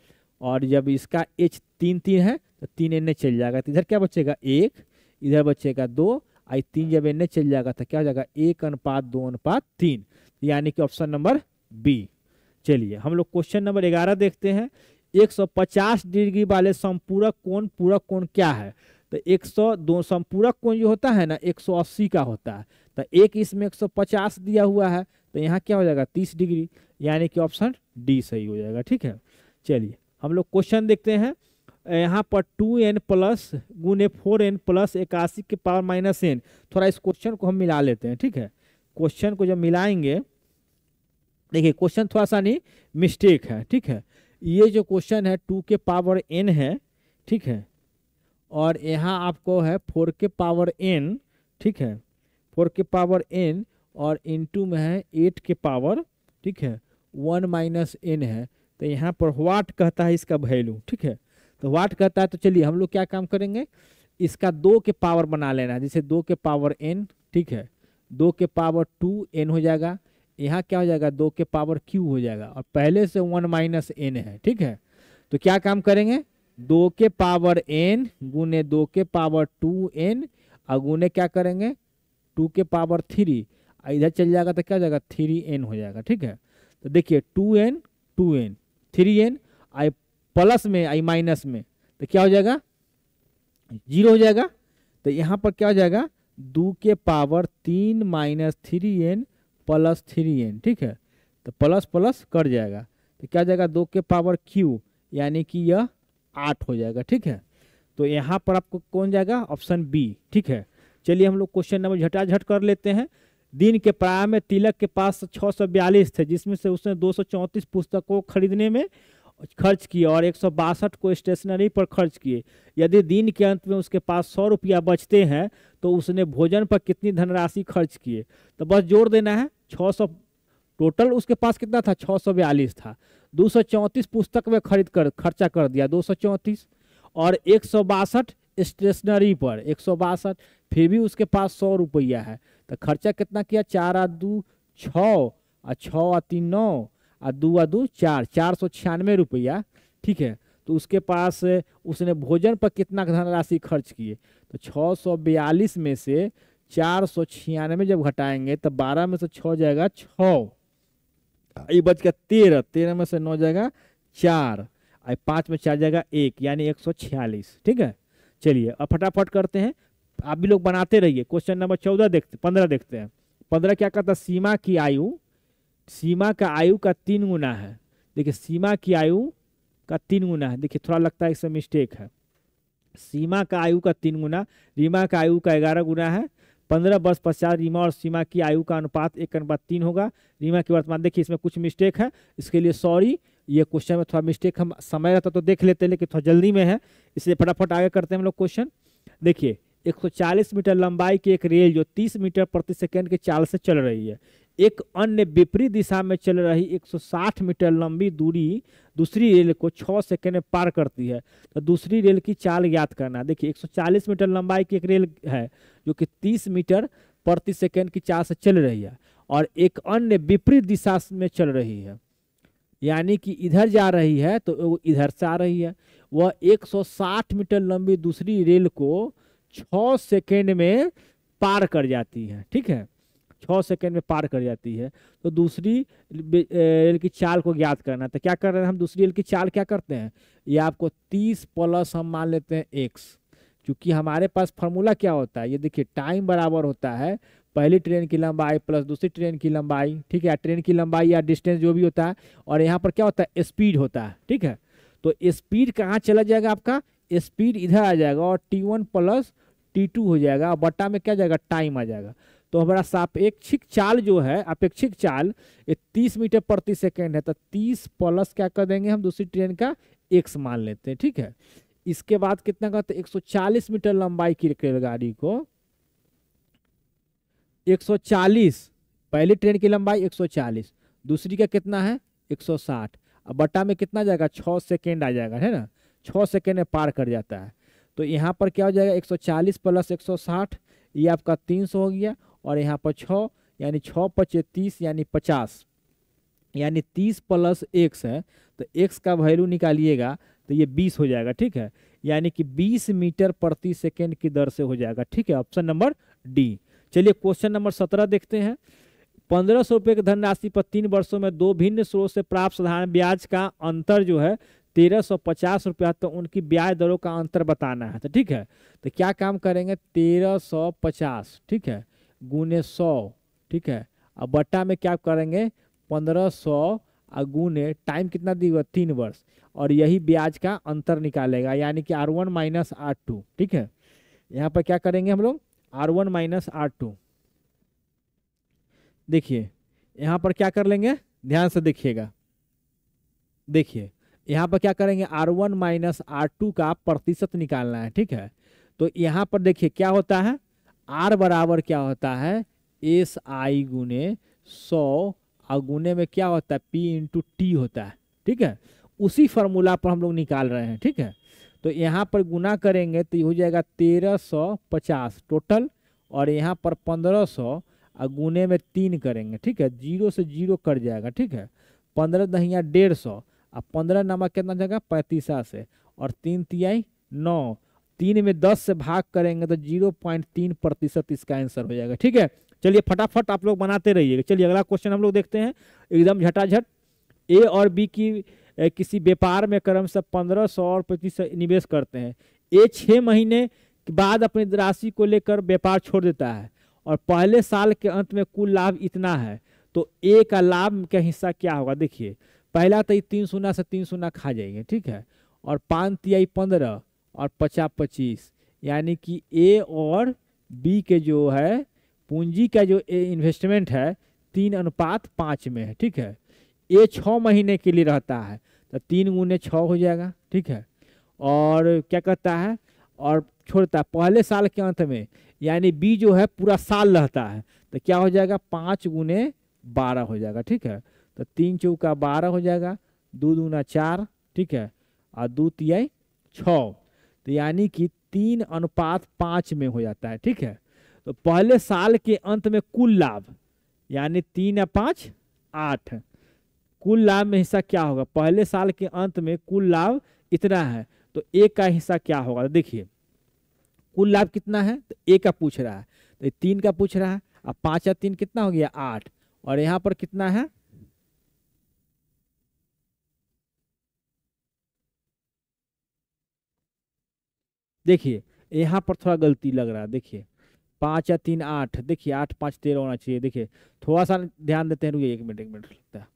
और जब इसका एच 3 3 है तो 3 एने चल जाएगा, तो इधर क्या बचेगा 1, इधर बचेगा 2, आई 3 जब एने चल जाएगा तो क्या हो जाएगा 1:2:3, यानी कि ऑप्शन नंबर बी। चलिए हम लोग क्वेश्चन नंबर 11 देखते हैं। 150 डिग्री वाले संपूरक कोण पूरक कोण क्या है, तो 102 संपूरक कोण जो होता है ना 180 का होता है, तो एक इसमें 150 दिया हुआ है, तो यहाँ क्या हो जाएगा 30 डिग्री, यानी कि ऑप्शन डी सही हो जाएगा। ठीक है, चलिए हम लोग क्वेश्चन देखते हैं। यहाँ पर 2n प्लस गुने 4n प्लस 81 के पावर माइनस n। थोड़ा इस क्वेश्चन को हम मिला लेते हैं, ठीक है। क्वेश्चन को जब मिलाएंगे, देखिए क्वेश्चन थोड़ा सा नहीं मिस्टेक है, ठीक है। ये जो क्वेश्चन है 2 के पावर n है, ठीक है, और यहाँ आपको है 4 के पावर n, ठीक है, 4 के पावर n और इनटू में है 8 के पावर, ठीक है, 1 माइनस n है। तो यहाँ पर व्हाट कहता है इसका वैल्यू, ठीक है। तो व्हाट कहता है, तो चलिए हम लोग क्या काम करेंगे, इसका 2 के पावर बना लेना है, जैसे 2 के पावर n, ठीक है, 2 के पावर 2n हो जाएगा। यहाँ क्या हो जाएगा, 2 के पावर q हो जाएगा, और पहले से 1 माइनस n है, ठीक है। तो क्या काम करेंगे, 2 के पावर n गुने 2 के पावर 2n और गुने क्या करेंगे 2 के पावर 3, इधर चल जाएगा तो क्या हो जाएगा 3n हो जाएगा, ठीक है। तो देखिए 2n 2n 3n आई प्लस में आई माइनस में, तो क्या हो जाएगा 0 हो जाएगा। तो यहाँ पर क्या हो जाएगा 2 के power 3 minus 3n plus 3n, ठीक है। तो प्लस प्लस कट जाएगा, तो क्या हो जाएगा 2 के पावर q, यानी कि यह 8 हो जाएगा, ठीक है। तो यहाँ पर आपको कौन जाएगा, ऑप्शन बी, ठीक है। चलिए हम लोग क्वेश्चन नंबर झटाझट कर लेते हैं। दिन के प्रारंभ में तिलक के पास 642 थे, जिसमें से उसने 234 पुस्तकों को खरीदने में खर्च किए और 162 को स्टेशनरी पर खर्च किए। यदि दिन के अंत में उसके पास 100 रुपया बचते हैं तो उसने भोजन पर कितनी धनराशि खर्च किए। तो बस जोड़ देना है, 600 टोटल उसके पास कितना था, 642 था, 234 पुस्तक में खर्चा कर दिया 234, और 162 स्टेशनरी पर 162, फिर भी उसके पास 100 रुपया है। तो खर्चा कितना किया, 4 और 2 6 और 6 और 3 9 और 2 और 2 4, 496 रुपया, ठीक है। तो उसके पास उसने भोजन पर कितना धनराशि खर्च किए, तो 642 में से 496 जब घटाएंगे तो 12 में से 6 जाएगा 6, ये बच गया 13, 13 में से 9 जाएगा 4, 5 में 4 जाएगा 1, यानी 146, ठीक है। चलिए अब फटाफट करते हैं, आप भी लोग बनाते रहिए। क्वेश्चन नंबर 15 देखते हैं। 15 क्या कहता है, सीमा की आयु, सीमा का आयु का 3 गुना है। देखिए सीमा की आयु का 3 गुना है, देखिए थोड़ा लगता है इसमें मिस्टेक है। सीमा का आयु का 3 गुना, रीमा का आयु का 11 गुना है। 15 वर्ष पश्चात रीमा और सीमा की आयु का अनुपात 1:3 होगा। रीमा की वर्तमान, देखिए इसमें कुछ मिस्टेक है, इसके लिए सॉरी। ये क्वेश्चन में थोड़ा मिस्टेक, हम समय रहता तो देख लेते, लेकिन थोड़ा जल्दी में है, इसलिए फटाफट आगे करते हैं हम लोग क्वेश्चन। देखिए 140 मीटर लंबाई की एक रेल जो 30 मीटर प्रति सेकंड की चाल से चल रही है, एक अन्य विपरीत दिशा में चल रही 160 मीटर लंबी दूरी दूसरी रेल को 6 सेकंड में पार करती है। तो दूसरी रेल की चाल ज्ञात करना। देखिए 140 मीटर लंबाई की एक रेल है जो कि 30 मीटर प्रति सेकंड की चाल से चल रही है और एक अन्य विपरीत दिशा में चल रही है, यानी कि इधर जा रही है तो वो इधर से आ रही है। वह 160 मीटर लंबी दूसरी रेल को 6 सेकंड में पार कर जाती है, ठीक है, 6 सेकंड में पार कर जाती है। तो दूसरी रेल की चाल को ज्ञात करना। तो क्या कर रहे हैं हम, दूसरी रेल की चाल क्या करते हैं, ये आपको 30 प्लस हम मान लेते हैं x, क्योंकि हमारे पास फॉर्मूला क्या होता है, ये देखिए टाइम बराबर होता है पहली ट्रेन की लंबाई प्लस दूसरी ट्रेन की लंबाई, ठीक है, ट्रेन की लंबाई या डिस्टेंस जो भी होता है, और यहाँ पर क्या होता है स्पीड होता है, ठीक है। तो स्पीड कहाँ चला जाएगा, आपका स्पीड इधर आ जाएगा और t1 प्लस t2 हो जाएगा और बट्टा में क्या जाएगा, टाइम आ जाएगा। तो हमारा सापेक्षिक चाल जो है, अपेक्षिक चाल ये 30 मीटर प्रति सेकंड है, तो 30 प्लस क्या कर देंगे हम, दूसरी ट्रेन का x मान लेते हैं, ठीक है। इसके बाद कितना कहते हैं, 140 मीटर लंबाई की रेलगाड़ी को 140, पहली ट्रेन की लंबाई 140, दूसरी का कितना है 160, अब बटा में कितना जाएगा 6 सेकेंड आ जाएगा, है ना, 6 सेकेंड में पार कर जाता है। तो यहाँ पर क्या हो जाएगा 140 प्लस 160, ये आपका 300 हो गया, और यहाँ पर 6 यानी 6 × 30 यानी 50, यानी 30 प्लस x है, तो x का वैल्यू निकालिएगा तो ये 20 हो जाएगा, ठीक है, यानी कि 20 मीटर प्रति सेकेंड की दर से हो जाएगा, ठीक है, ऑप्शन नंबर डी। चलिए क्वेश्चन नंबर 17 देखते हैं। 1500 रुपये की धनराशि पर 3 वर्षों में 2 भिन्न स्रोत से प्राप्त साधारण ब्याज का अंतर जो है 1350 रुपया, तो उनकी ब्याज दरों का अंतर बताना है। तो ठीक है, तो क्या काम करेंगे, 1350, ठीक है, गुने 100, ठीक है, अब बट्टा में क्या करेंगे 1500 गुने टाइम कितना दी हुआ 3 वर्ष, और यही ब्याज का अंतर निकालेगा, यानी कि R1 माइनस R2। ठीक है, यहाँ पर क्या करेंगे हम लोग, R1 माइनस R2। देखिए यहाँ पर क्या कर लेंगे, ध्यान से देखिएगा, देखिए यहाँ पर क्या करेंगे, R1 माइनस R2 का प्रतिशत निकालना है। ठीक है, तो यहाँ पर देखिए क्या होता है, R बराबर क्या होता है, SI गुने 100 और गुने में क्या होता है, P इंटू टी होता है। ठीक है, उसी फार्मूला पर हम लोग निकाल रहे हैं। ठीक है, तो यहाँ पर गुना करेंगे तो ये हो जाएगा 1350 टोटल, और यहाँ पर 1500 और गुने में 3 करेंगे। ठीक है, 0 से 0 कट जाएगा। ठीक है, 15 दहिया 150 और 15 नमक कितना जाएगा 35 से, और 3 तिहाई 9, 3 में 10 से भाग करेंगे तो 0.3% इसका आंसर हो जाएगा। ठीक है, चलिए फटाफट आप लोग बनाते रहिएगा। चलिए अगला क्वेश्चन हम लोग देखते हैं, एकदम झटाझट। ए और बी की किसी व्यापार में क्रमशः 1500 और 2500 निवेश करते हैं। ए 6 महीने के बाद अपनी राशि को लेकर व्यापार छोड़ देता है और पहले साल के अंत में कुल लाभ इतना है, तो ए का लाभ का हिस्सा क्या होगा। देखिए पहला तो 3 शून्य से 3 शून्य खा जाएंगे। ठीक है, और 5 तिहाई 15 और 50 25, यानी कि ए और बी के जो है पूंजी का जो इन्वेस्टमेंट है 3:5 में है। ठीक है, ए 6 महीने के लिए रहता है तो 3 गुने 6 हो जाएगा। ठीक है, और क्या कहता है, और छोड़ता है पहले साल के अंत में, यानी बी जो है पूरा साल रहता है तो क्या हो जाएगा 5 गुने 12 हो जाएगा। ठीक है, तो 3 चौका 12 हो जाएगा, 2 दूना 4। ठीक है, और 2 तिहाई 6, तो यानी कि 3:5 में हो जाता है। ठीक है, तो पहले साल के अंत में कुल लाभ, यानी 3 या 5 8, कुल लाभ में हिस्सा क्या होगा, पहले साल के अंत में कुल लाभ इतना है तो ए का हिस्सा क्या होगा। देखिए कुल लाभ कितना है, तो ए का पूछ रहा है, तो 3 का पूछ रहा है, अब 5 या 3 कितना हो गया 8, और यहाँ पर कितना है, देखिए यहाँ पर थोड़ा गलती लग रहा है। देखिए 5 या 3 8, देखिए 8 5 13 होना चाहिए। देखिए थोड़ा सा ध्यान देते हैं, रुकिए 1 मिनट लगता है,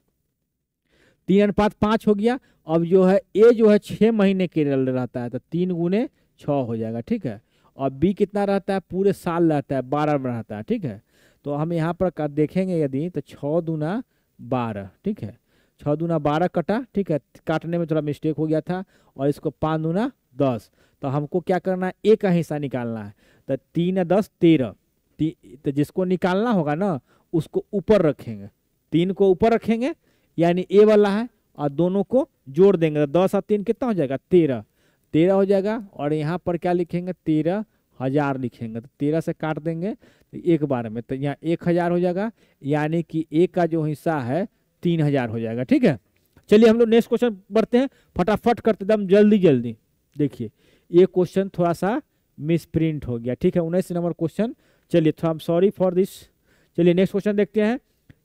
3:5 हो गया। अब जो है ए जो है 6 महीने के लिए रहता है तो 3 गुने 6 हो जाएगा। ठीक है, और बी कितना रहता है, पूरे साल रहता है, 12 में रहता है। ठीक है, तो हम यहाँ पर देखेंगे यदि तो 6 दूना 12। ठीक है, 6 दूना 12 कटा। ठीक है, काटने में थोड़ा मिस्टेक हो गया था, और इसको 5 दूना 10, तो हमको क्या करना है, ए का हिस्सा निकालना है। तो 3 या 10 13, तो जिसको निकालना होगा ना उसको ऊपर रखेंगे, 3 को ऊपर रखेंगे यानी ए वाला है, और दोनों को जोड़ देंगे तो 10 और 3 कितना हो जाएगा 13, 13 हो जाएगा। और यहाँ पर क्या लिखेंगे 13,000 लिखेंगे, तो 13 से काट देंगे तो एक बार में, तो यहाँ 1,000 हो जाएगा, यानी कि ए का जो हिस्सा है 3,000 हो जाएगा। ठीक है, चलिए हम लोग नेक्स्ट क्वेश्चन बढ़ते हैं, फटाफट करते एकदम जल्दी जल्दी। देखिए ये क्वेश्चन थोड़ा सा मिसप्रिंट हो गया। ठीक है, 19 नंबर क्वेश्चन। चलिए थोड़ा सॉरी फॉर दिस। चलिए नेक्स्ट क्वेश्चन देखते हैं।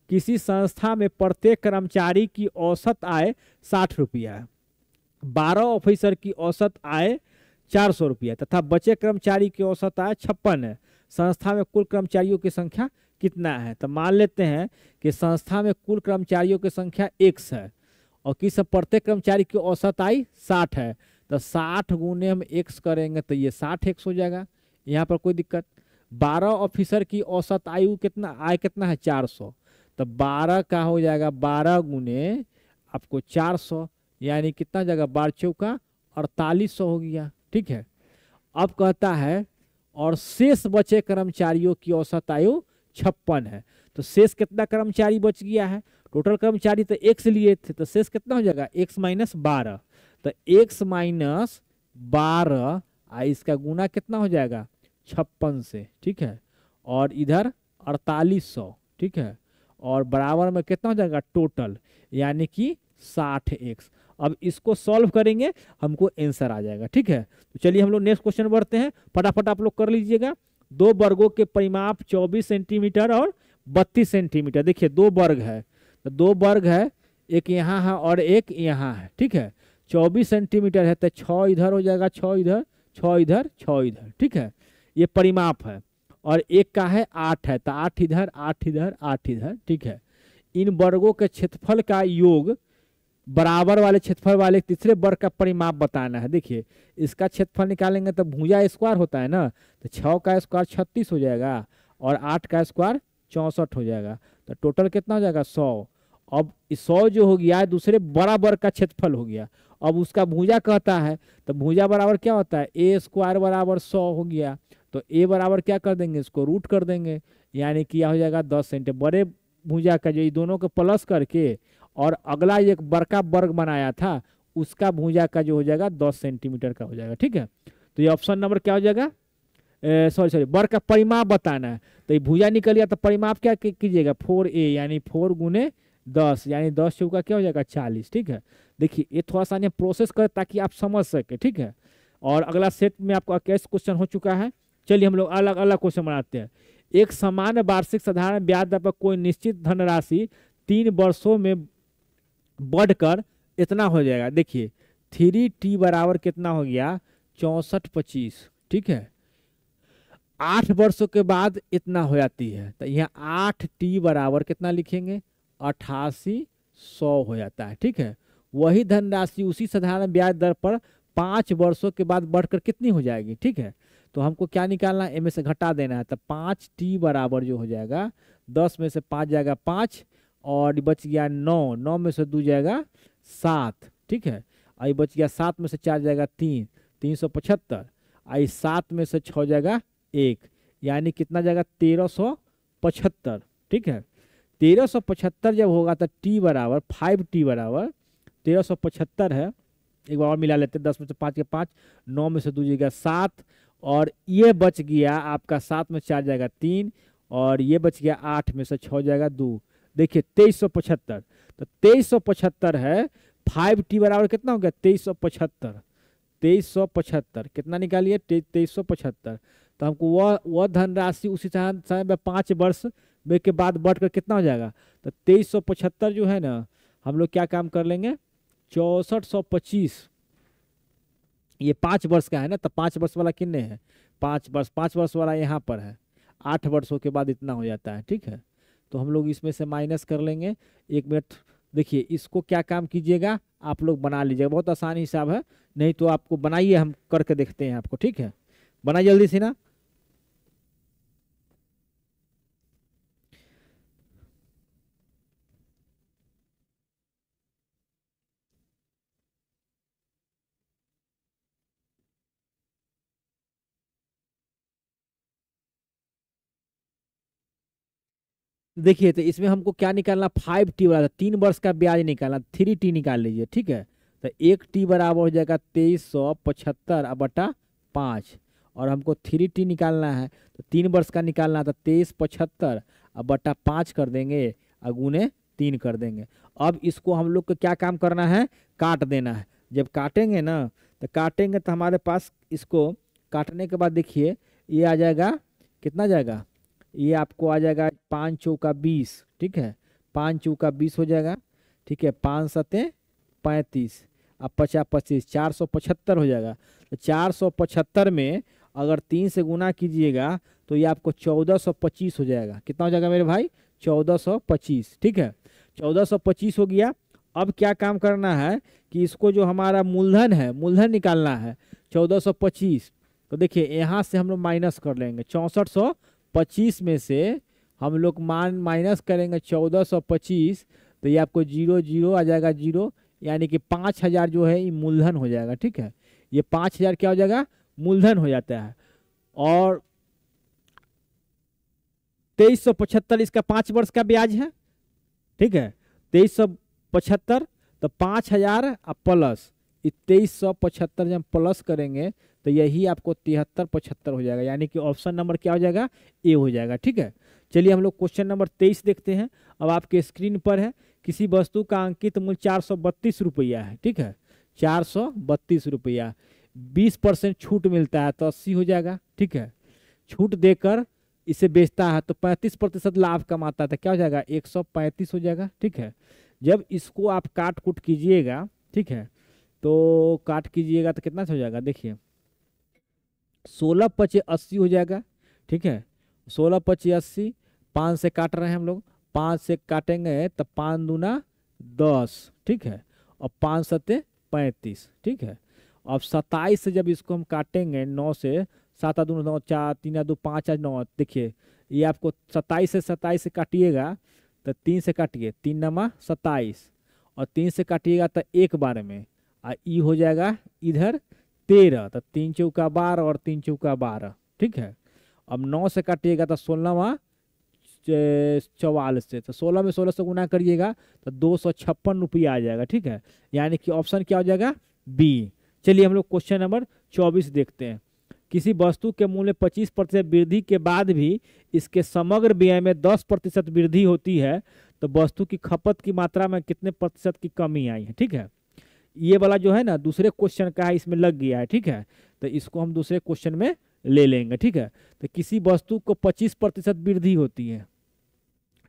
किसी संस्था में प्रत्येक कर्मचारी की औसत आय 60 रुपया है, 12 ऑफिसर की औसत आय 400 रुपया तथा बचे कर्मचारी की औसत आय 56 है। संस्था में कुल कर्मचारियों की संख्या कितना है। तो मान लेते हैं कि संस्था में कुल कर्मचारियों की संख्या x है और किस प्रत्येक कर्मचारी की औसत आय 60 है, तो 60 गुने हम x करेंगे तो ये 60x हो जाएगा। यहाँ पर कोई दिक्कत। 12 ऑफिसर की औसत आयु कितना है 400, तो 12 का हो जाएगा 12 गुने आपको 400, यानी कितना जगह 12 चौका 4800 हो गया। ठीक है, अब कहता है और शेष बचे कर्मचारियों की औसत आयु 56 है, तो शेष कितना कर्मचारी बच गया है, टोटल कर्मचारी तो x लिए थे तो शेष कितना हो जाएगा x माइनस 12, तो x माइनस 12 इसका गुना कितना हो जाएगा 56 से। ठीक है, और इधर 4800। ठीक है, और बराबर में कितना हो जाएगा टोटल, यानी कि 60x। अब इसको सॉल्व करेंगे हमको आंसर आ जाएगा। ठीक है, तो चलिए हम लोग नेक्स्ट क्वेश्चन बढ़ते हैं, फटाफट आप लोग कर लीजिएगा। 2 वर्गों के परिमाप 24 सेंटीमीटर और 32 सेंटीमीटर। देखिए 2 वर्ग है, तो 2 वर्ग है, एक यहाँ है और एक यहाँ है। ठीक है, 24 सेंटीमीटर है तो 6 इधर हो जाएगा, 6 इधर, 6 इधर, 6 इधर। ठीक है, ये परिमाप है। और एक का है 8 है, तो 8 इधर, 8 इधर, 8 इधर। ठीक है, इन वर्गों के क्षेत्रफल का योग बराबर वाले क्षेत्रफल वाले तीसरे वर्ग का परिमाप बताना है। देखिए इसका क्षेत्रफल निकालेंगे तो भुजा स्क्वायर होता है ना, तो 6 का स्क्वायर 36 हो जाएगा और 8 का स्क्वायर 64 हो जाएगा, तो टोटल कितना हो जाएगा 100। अब 100 जो हो गया दूसरे बड़ा वर्ग का क्षेत्रफल हो गया, अब उसका भुजा कहता है तो भुजा बराबर क्या होता है ए स्क्वायर बराबर 100 हो गया, तो ए बराबर क्या कर देंगे इसको रूट कर देंगे, यानी कि यह हो जाएगा 10 सेंटीमीटर। बड़े भुजा का जो ये दोनों को प्लस करके और अगला एक बड़का वर्ग बनाया था उसका भुजा का जो हो जाएगा 10 सेंटीमीटर का हो जाएगा। ठीक है, तो ये ऑप्शन नंबर क्या हो जाएगा, सॉरी वर्ग का परिमाप बताना है, तो ये भुजा निकल गया तो परिमाप क्या कीजिएगा 4a यानी 4 गुने 10 यानी 10 चौका क्या हो जाएगा 40। ठीक है, देखिए ये थोड़ा सा प्रोसेस कर ताकि आप समझ सके। ठीक है, और अगला सेट में आपका कैसे क्वेश्चन हो चुका है। चलिए हम लोग अलग अलग क्वेश्चन बनाते हैं। एक समान वार्षिक साधारण ब्याज दर पर कोई निश्चित धनराशि 3 वर्षों में बढ़कर इतना हो जाएगा। देखिए 3t बराबर कितना हो गया 6425। ठीक है, 8 वर्षों के बाद इतना हो जाती है, तो यहाँ 8t बराबर कितना लिखेंगे 8800 हो जाता है। ठीक है, वही धनराशि उसी साधारण ब्याज दर पर 5 वर्षों के बाद बढ़कर कितनी हो जाएगी। ठीक है, तो हमको क्या निकालना है, इनमें से घटा देना है, तो 5t बराबर जो हो जाएगा 10 में से 5 जाएगा 5 और बच गया 9, 9 में से 2 जाएगा 7। ठीक है, आई बच गया 7 में से 4 जाएगा 3, 375, आई 7 में से 6 जाएगा 1, यानी कितना जाएगा 1375। ठीक है, 1375 जब होगा तो t बराबर 5t बराबर 1375 है। एक बार और मिला लेते हैं, 10 में से 5 के 5, 9 में से 2 जाएगा 7 और ये बच गया आपका 7 में 4 जाएगा 3 और ये बच गया 8 में से 6 जाएगा 2। देखिए 2375, तो 2375 है, 5t बराबर कितना हो गया 2375, 2375 कितना निकालिए 2375, तो हमको वह धनराशि उसी समय में 5 वर्ष के बाद बढ़कर कितना हो जाएगा, तो 2375 जो है ना हम लोग क्या काम कर लेंगे 6425, ये 5 वर्ष का है ना, तो 5 वर्ष वाला कितने है 5 वर्ष, 5 वर्ष वाला यहाँ पर है, 8 वर्षों के बाद इतना हो जाता है। ठीक है, तो हम लोग इसमें से माइनस कर लेंगे। 1 मिनट, देखिए इसको क्या काम कीजिएगा आप लोग बना लीजिएगा, बहुत आसान हिसाब है, नहीं तो आपको बनाइए, हम करके देखते हैं आपको। ठीक है, बनाइए जल्दी से ना। देखिए तो इसमें हमको क्या निकालना 5t वाला 3 वर्ष का ब्याज निकालना, 3t निकाल लीजिए। ठीक है, तो 1t बराबर हो जाएगा 2375 बटा 5 और हमको 3t निकालना है, तो 3 वर्ष का निकालना था 2375 बटा 5 कर देंगे अगुने 3 कर देंगे। अब इसको हम लोग को क्या काम करना है काट देना है। जब काटेंगे ना तो काटेंगे तो हमारे पास इसको काटने के बाद देखिए ये आ जाएगा कितना जाएगा, ये आपको आ जाएगा 5 चौका 20। ठीक है, 5 चौका 20 हो जाएगा। ठीक है, 5 सते 35 अब 50 25 475 हो जाएगा। तो 475 में अगर 3 से गुना कीजिएगा तो ये आपको 1425 हो जाएगा। कितना हो जाएगा मेरे भाई 1425। ठीक है, 1425 हो गया। अब क्या काम करना है कि इसको जो हमारा मूलधन है मूलधन निकालना है 1425, तो देखिए यहाँ से हम लोग माइनस कर लेंगे 6425 में से हम लोग माइनस करेंगे 1425, तो ये आपको 0 0 आ जाएगा 0, यानी कि 5000 जो है ये मूलधन हो जाएगा। ठीक है, ये 5000 क्या हो जाएगा मूलधन हो जाता है। और 2375 इसका 5 वर्ष का ब्याज है। ठीक है, 2375 तो 5000 प्लस 2375 जब प्लस करेंगे तो यही आपको 7375 हो जाएगा, यानी कि ऑप्शन नंबर क्या हो जाएगा ए हो जाएगा। ठीक है, चलिए हम लोग क्वेश्चन नंबर 23 देखते हैं। अब आपके स्क्रीन पर है, किसी वस्तु का अंकित मूल्य 432 रुपया है। ठीक है, 432 रुपया, 20% छूट मिलता है तो 80 हो जाएगा। ठीक है, छूट देकर इसे बेचता है तो 35% लाभ कमाता है तो क्या हो जाएगा 135 हो जाएगा। ठीक है, जब इसको आप काट कूट कीजिएगा, ठीक है, तो काट कीजिएगा तो कितना हो जाएगा, देखिए 16 पचे 80 हो जाएगा। ठीक है, 16 पचे 80, 5 से काट रहे हैं हम लोग, 5 से काटेंगे तो 5 दूना 10। ठीक है, और 5 सत्ते 35, ठीक है। अब 27 से जब इसको हम काटेंगे 9 से, 7 आ 2 9, 4 3 आ 2 5 आ 9, देखिए ये आपको 27 से काटिएगा तो 3 से काटिए, 3 नमा 27, और 3 से काटिएगा तो एक बार में, और ई हो जाएगा इधर 13, तो 3 चौका 12 और 3 चौका 12, ठीक है। अब 9 से काटिएगा तो 16वां 44 से, तो 16 में 16 से गुना करिएगा तो 256 रुपया आ जाएगा, ठीक है। यानी कि ऑप्शन क्या हो जाएगा, बी। चलिए हम लोग क्वेश्चन नंबर 24 देखते हैं। किसी वस्तु के मूल्य 25% वृद्धि के बाद भी इसके समग्र व्यय में 10% वृद्धि होती है, तो वस्तु की खपत की मात्रा में कितने प्रतिशत की कमी आई है, ठीक है। ये वाला जो है ना दूसरे क्वेश्चन का है, इसमें लग गया है, ठीक है। तो इसको हम दूसरे क्वेश्चन में ले लेंगे, ठीक है। तो किसी वस्तु को 25% वृद्धि होती है,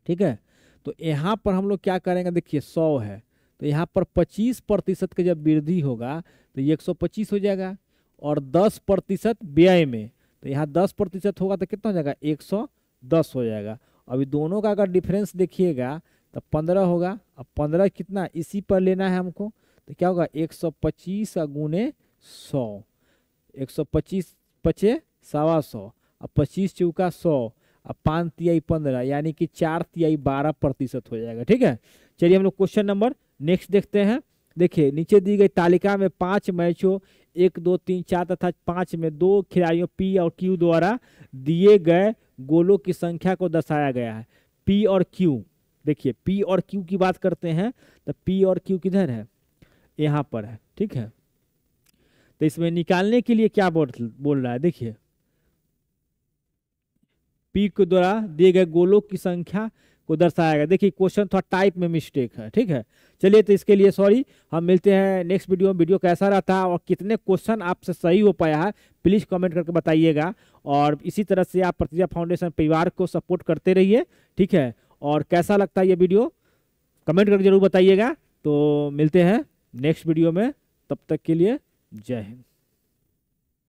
ठीक है। तो यहाँ पर हम लोग क्या करेंगे, देखिए 100 है, तो यहाँ पर 25% की जब वृद्धि होगा तो ये 125 हो जाएगा, और 10% व्यय में, तो यहाँ 10% होगा तो कितना हो जाएगा, 110 हो जाएगा। अभी दोनों का अगर डिफरेंस देखिएगा तो 15 होगा। अब 15 कितना इसी पर लेना है हमको, तो क्या होगा 125 गुने 100, 125 पचे 125, अब 25 चौका 100, अब 5 तिहाई 15, यानी कि 4 तिहाई 12% हो जाएगा, ठीक है। चलिए हम लोग क्वेश्चन नंबर नेक्स्ट देखते हैं। देखिए नीचे दी गई तालिका में 5 मैचों 1 2 3 4 तथा 5 में 2 खिलाड़ियों पी और क्यू द्वारा दिए गए गोलों की संख्या को दर्शाया गया है। पी और क्यू, देखिए पी और क्यू की बात करते हैं, तो पी और क्यू किधर है, यहाँ पर है, ठीक है। तो इसमें निकालने के लिए क्या बोल रहा है, देखिए पी के द्वारा दिए गए गोलों की संख्या को दर्शाएगा। देखिए क्वेश्चन थोड़ा टाइप में मिस्टेक है, ठीक है। चलिए तो इसके लिए सॉरी, हम मिलते हैं नेक्स्ट वीडियो में। वीडियो कैसा रहता है और कितने क्वेश्चन आपसे सही हो पाया है प्लीज़ कमेंट करके बताइएगा, और इसी तरह से आप प्रतिभा फाउंडेशन परिवार को सपोर्ट करते रहिए, ठीक है। और कैसा लगता है ये वीडियो कमेंट करके जरूर बताइएगा। तो मिलते हैं नेक्स्ट वीडियो में, तब तक के लिए जय हिंद।